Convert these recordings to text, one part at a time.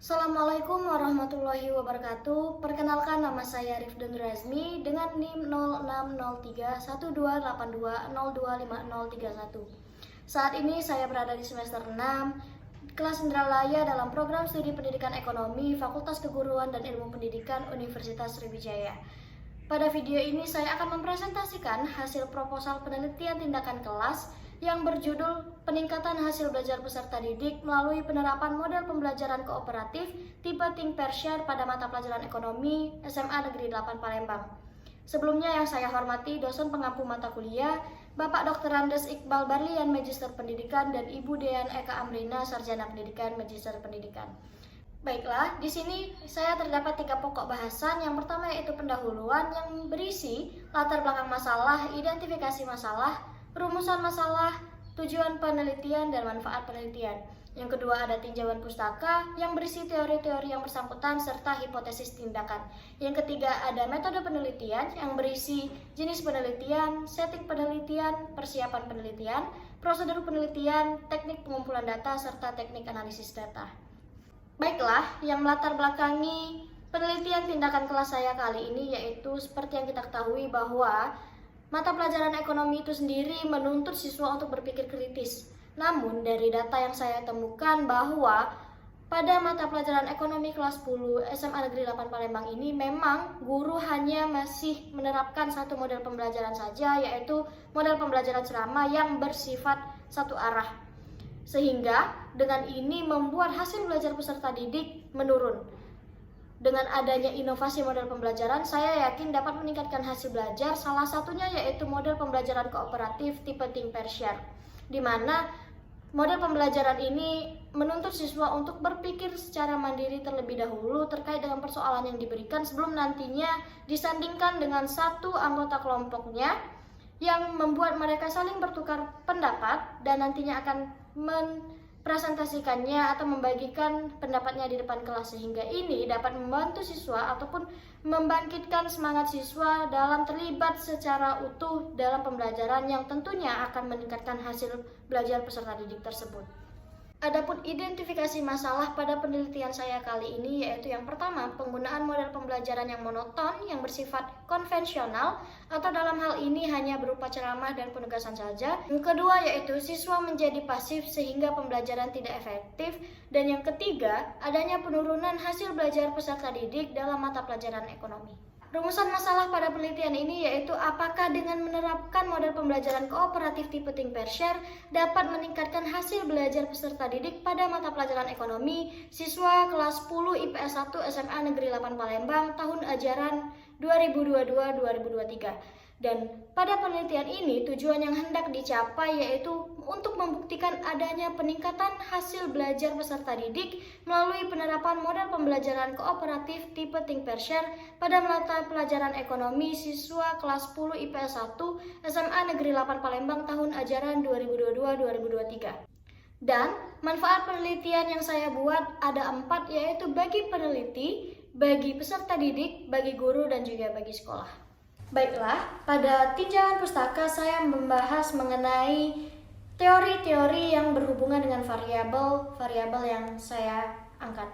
Assalamualaikum warahmatullahi wabarakatuh. Perkenalkan, nama saya Rifdun Razmi dengan NIM 06031282025031. Saat ini saya berada di semester 6 kelas Indralaya dalam program studi pendidikan ekonomi Fakultas Keguruan dan Ilmu Pendidikan Universitas Sriwijaya. Pada video ini saya akan mempresentasikan hasil proposal penelitian tindakan kelas yang berjudul Peningkatan Hasil Belajar Peserta Didik melalui penerapan model pembelajaran kooperatif tipe Think Pair Share pada mata pelajaran ekonomi SMA Negeri 8 Palembang. Sebelumnya yang saya hormati dosen pengampu mata kuliah, Bapak Dr. Andes Iqbal Barlian, Magister Pendidikan, dan Ibu Dean Eka Amrina, Sarjana Pendidikan, Magister Pendidikan. Baiklah, di sini saya terdapat 3 pokok bahasan. Yang pertama yaitu pendahuluan yang berisi latar belakang masalah, identifikasi masalah, rumusan masalah, tujuan penelitian, dan manfaat penelitian. Yang kedua ada tinjauan pustaka yang berisi teori-teori yang bersangkutan serta hipotesis tindakan. Yang ketiga ada metode penelitian yang berisi jenis penelitian, setting penelitian, persiapan penelitian, prosedur penelitian, teknik pengumpulan data, serta teknik analisis data. Baiklah, yang melatar belakangi penelitian tindakan kelas saya kali ini yaitu seperti yang kita ketahui bahwa mata pelajaran ekonomi itu sendiri menuntut siswa untuk berpikir kritis. Namun dari data yang saya temukan bahwa pada mata pelajaran ekonomi kelas 10 SMA Negeri 8 Palembang ini memang guru hanya masih menerapkan satu model pembelajaran saja, yaitu model pembelajaran ceramah yang bersifat satu arah. Sehingga dengan ini membuat hasil belajar peserta didik menurun. Dengan adanya inovasi model pembelajaran, saya yakin dapat meningkatkan hasil belajar. Salah satunya yaitu model pembelajaran kooperatif tipe Think Pair Share, di mana model pembelajaran ini menuntut siswa untuk berpikir secara mandiri terlebih dahulu terkait dengan persoalan yang diberikan sebelum nantinya disandingkan dengan satu anggota kelompoknya yang membuat mereka saling bertukar pendapat dan nantinya akan presentasikannya atau membagikan pendapatnya di depan kelas, sehingga ini dapat membantu siswa ataupun membangkitkan semangat siswa dalam terlibat secara utuh dalam pembelajaran yang tentunya akan meningkatkan hasil belajar peserta didik tersebut. Adapun identifikasi masalah pada penelitian saya kali ini yaitu yang pertama, penggunaan model pembelajaran yang monoton yang bersifat konvensional atau dalam hal ini hanya berupa ceramah dan penugasan saja. Yang kedua yaitu siswa menjadi pasif sehingga pembelajaran tidak efektif. Dan yang ketiga, adanya penurunan hasil belajar peserta didik dalam mata pelajaran ekonomi. Rumusan masalah pada penelitian ini yaitu apakah dengan menerapkan model pembelajaran kooperatif tipe Think Pair Share dapat meningkatkan hasil belajar peserta didik pada mata pelajaran ekonomi siswa kelas 10 IPS 1 SMA Negeri 8 Palembang tahun ajaran 2022-2023. Dan pada penelitian ini tujuan yang hendak dicapai yaitu untuk membuktikan adanya peningkatan hasil belajar peserta didik melalui penerapan model pembelajaran kooperatif tipe Think Pair Share pada mata pelajaran ekonomi siswa kelas 10 IPS 1 SMA Negeri 8 Palembang tahun ajaran 2022-2023. Dan manfaat penelitian yang saya buat ada 4, yaitu bagi peneliti, bagi peserta didik, bagi guru, dan juga bagi sekolah. Baiklah, pada tinjauan pustaka saya membahas mengenai teori-teori yang berhubungan dengan variabel yang saya angkat.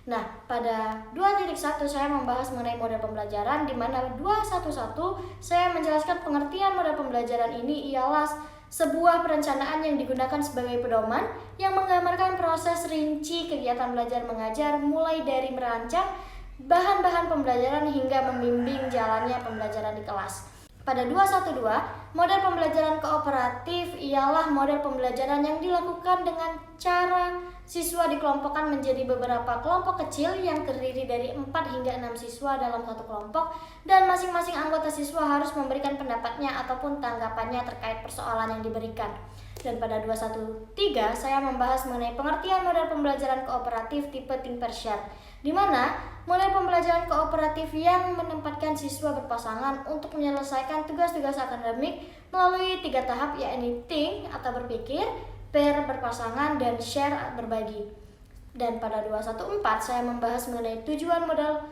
Nah, pada 2.1 saya membahas mengenai model pembelajaran, di mana 2.1.1 saya menjelaskan pengertian model pembelajaran ini ialah sebuah perencanaan yang digunakan sebagai pedoman yang menggambarkan proses rinci kegiatan belajar mengajar mulai dari merancang bahan-bahan pembelajaran hingga membimbing jalannya pembelajaran di kelas. Pada 2.1.2, model pembelajaran kooperatif ialah model pembelajaran yang dilakukan dengan cara siswa dikelompokkan menjadi beberapa kelompok kecil yang terdiri dari 4 hingga 6 siswa dalam satu kelompok, dan masing-masing anggota siswa harus memberikan pendapatnya ataupun tanggapannya terkait persoalan yang diberikan. Dan pada 2.1.3 saya membahas mengenai pengertian model pembelajaran kooperatif tipe Think Pair Share, di mana model pembelajaran kooperatif yang menempatkan siswa berpasangan untuk menyelesaikan tugas-tugas akademik melalui 3 tahap, yakni think atau berpikir, pair berpasangan, dan share berbagi. Dan pada 2.1.4 saya membahas mengenai tujuan model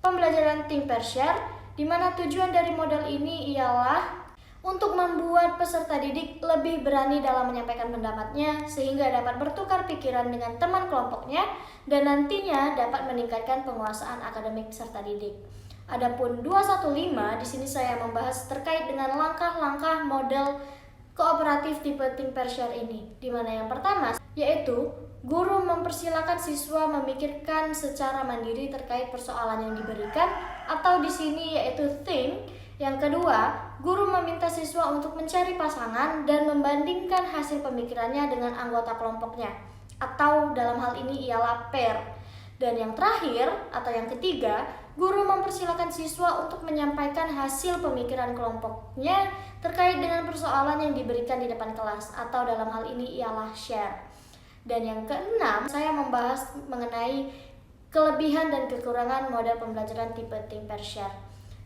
pembelajaran Think Pair Share, di mana tujuan dari model ini ialah untuk membuat peserta didik lebih berani dalam menyampaikan pendapatnya sehingga dapat bertukar pikiran dengan teman kelompoknya dan nantinya dapat meningkatkan penguasaan akademik peserta didik. Adapun 215 di sini saya membahas terkait dengan langkah-langkah model kooperatif tipe Think Pair Share ini, di mana yang pertama yaitu guru mempersilakan siswa memikirkan secara mandiri terkait persoalan yang diberikan atau di sini yaitu think. Yang kedua, guru meminta siswa untuk mencari pasangan dan membandingkan hasil pemikirannya dengan anggota kelompoknya, atau dalam hal ini ialah pair. Dan yang terakhir, atau yang ketiga, guru mempersilakan siswa untuk menyampaikan hasil pemikiran kelompoknya terkait dengan persoalan yang diberikan di depan kelas, atau dalam hal ini ialah share. Dan yang keenam, saya membahas mengenai kelebihan dan kekurangan model pembelajaran tipe Think Pair Share,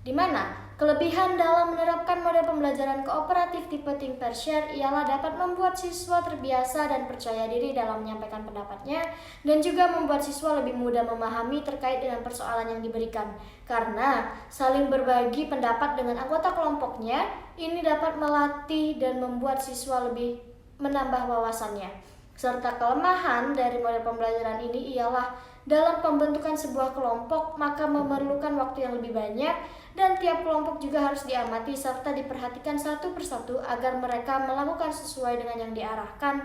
di mana kelebihan dalam menerapkan model pembelajaran kooperatif tipe Think Pair Share ialah dapat membuat siswa terbiasa dan percaya diri dalam menyampaikan pendapatnya dan juga membuat siswa lebih mudah memahami terkait dengan persoalan yang diberikan. Karena saling berbagi pendapat dengan anggota kelompoknya, ini dapat melatih dan membuat siswa lebih menambah wawasannya. Serta kelemahan dari model pembelajaran ini ialah dalam pembentukan sebuah kelompok maka memerlukan waktu yang lebih banyak dan tiap kelompok juga harus diamati serta diperhatikan satu persatu agar mereka melakukan sesuai dengan yang diarahkan.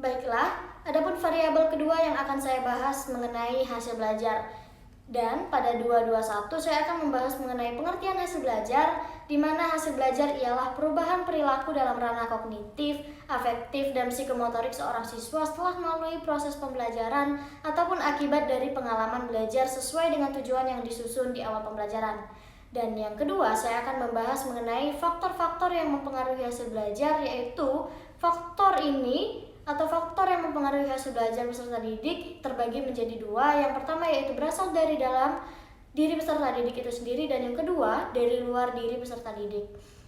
Baiklah, adapun variabel kedua yang akan saya bahas mengenai hasil belajar. Dan pada 221 saya akan membahas mengenai pengertian hasil belajar, di mana hasil belajar ialah perubahan perilaku dalam ranah kognitif, afektif, dan psikomotorik seorang siswa setelah melalui proses pembelajaran ataupun akibat dari pengalaman belajar sesuai dengan tujuan yang disusun di awal pembelajaran. Dan yang kedua, saya akan membahas mengenai faktor-faktor yang mempengaruhi hasil belajar, yaitu faktor ini atau faktor yang mempengaruhi hasil belajar peserta didik terbagi menjadi dua. Yang pertama yaitu berasal dari dalam diri peserta didik itu sendiri, dan yang kedua dari luar diri peserta didik.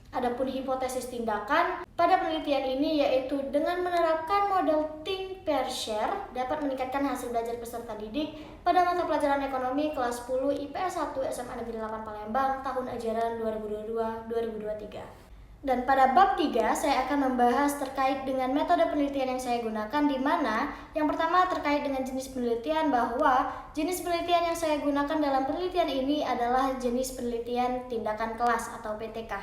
Adapun hipotesis tindakan pada penelitian ini yaitu dengan menerapkan model Think Pair Share dapat meningkatkan hasil belajar peserta didik pada mata pelajaran ekonomi kelas 10 IPS 1 SMA Negeri 8 Palembang tahun ajaran 2022-2023. Dan pada bab 3 saya akan membahas terkait dengan metode penelitian yang saya gunakan, di mana yang pertama terkait dengan jenis penelitian, bahwa jenis penelitian yang saya gunakan dalam penelitian ini adalah jenis penelitian tindakan kelas atau PTK.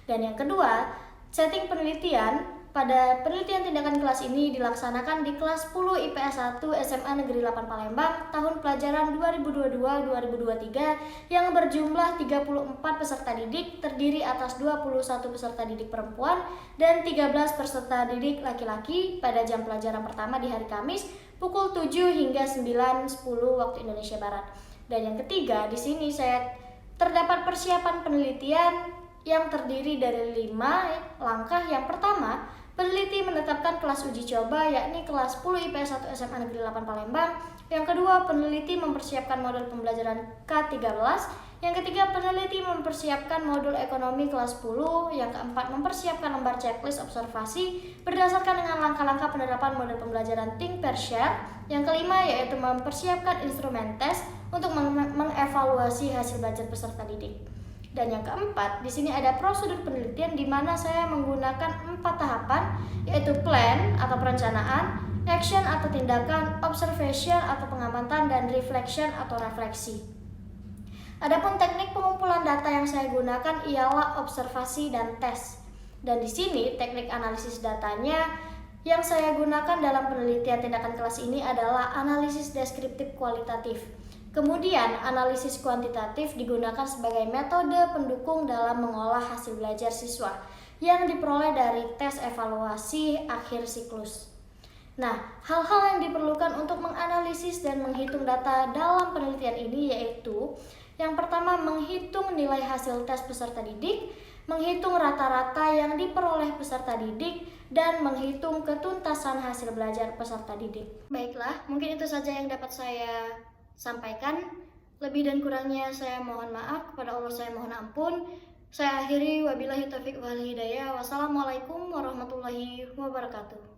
Dan yang kedua, setting penelitian pada penelitian tindakan kelas ini dilaksanakan di kelas 10 IPS 1 SMA Negeri 8 Palembang tahun pelajaran 2022-2023 yang berjumlah 34 peserta didik terdiri atas 21 peserta didik perempuan dan 13 peserta didik laki-laki pada jam pelajaran pertama di hari Kamis pukul 7 hingga 9.10 waktu Indonesia Barat. Dan yang ketiga, di sini saya terdapat persiapan penelitian yang terdiri dari 5 langkah. Yang pertama, peneliti menetapkan kelas uji coba yakni kelas 10 IPS 1 SMA Negeri 8 Palembang. Yang kedua, peneliti mempersiapkan modul pembelajaran K13. Yang ketiga, peneliti mempersiapkan modul ekonomi kelas 10. Yang keempat, mempersiapkan lembar checklist observasi berdasarkan dengan langkah-langkah penerapan model pembelajaran Think Pair Share. Yang kelima, yaitu mempersiapkan instrumen tes untuk mengevaluasi hasil belajar peserta didik. Dan yang keempat, di sini ada prosedur penelitian di mana saya menggunakan 4 tahapan, yaitu plan atau perencanaan, action atau tindakan, observation atau pengamatan, dan reflection atau refleksi. Adapun teknik pengumpulan data yang saya gunakan ialah observasi dan tes. Dan di sini teknik analisis datanya yang saya gunakan dalam penelitian tindakan kelas ini adalah analisis deskriptif kualitatif. Kemudian, analisis kuantitatif digunakan sebagai metode pendukung dalam mengolah hasil belajar siswa yang diperoleh dari tes evaluasi akhir siklus. Nah, hal-hal yang diperlukan untuk menganalisis dan menghitung data dalam penelitian ini yaitu yang pertama, menghitung nilai hasil tes peserta didik, menghitung rata-rata yang diperoleh peserta didik, dan menghitung ketuntasan hasil belajar peserta didik. Baiklah, mungkin itu saja yang dapat saya sampaikan. Lebih dan kurangnya saya mohon maaf, kepada Allah saya mohon ampun. Saya akhiri, wabillahi taufiq wal hidayah. Wassalamualaikum warahmatullahi wabarakatuh.